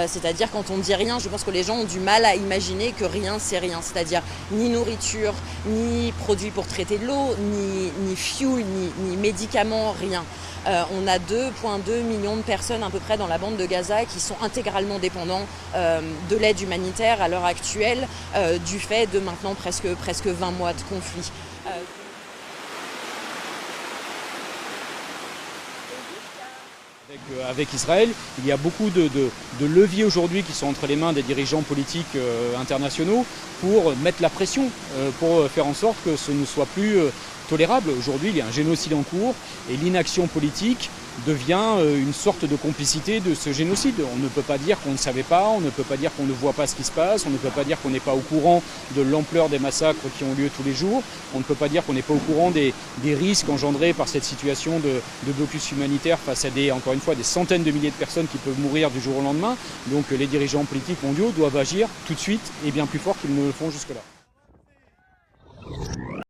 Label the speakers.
Speaker 1: C'est-à-dire quand on dit rien, je pense que les gens ont du mal à imaginer que rien c'est rien. C'est-à-dire ni nourriture, ni produits pour traiter de l'eau, ni fuel, ni médicaments, rien. On a 2,2 millions de personnes à peu près dans la bande de Gaza qui sont intégralement dépendants de l'aide humanitaire à l'heure actuelle du fait de maintenant presque 20 mois de conflit.
Speaker 2: Avec Israël, il y a beaucoup de leviers aujourd'hui qui sont entre les mains des dirigeants politiques internationaux pour mettre la pression, pour faire en sorte que ce ne soit plus tolérable. Aujourd'hui, il y a un génocide en cours et l'inaction politique devient une sorte de complicité de ce génocide. On ne peut pas dire qu'on ne savait pas, on ne peut pas dire qu'on ne voit pas ce qui se passe, on ne peut pas dire qu'on n'est pas au courant de l'ampleur des massacres qui ont lieu tous les jours, on ne peut pas dire qu'on n'est pas au courant des risques engendrés par cette situation de blocus humanitaire face à encore une fois, des centaines de milliers de personnes qui peuvent mourir du jour au lendemain. Donc les dirigeants politiques mondiaux doivent agir tout de suite et bien plus fort qu'ils ne le font jusque-là.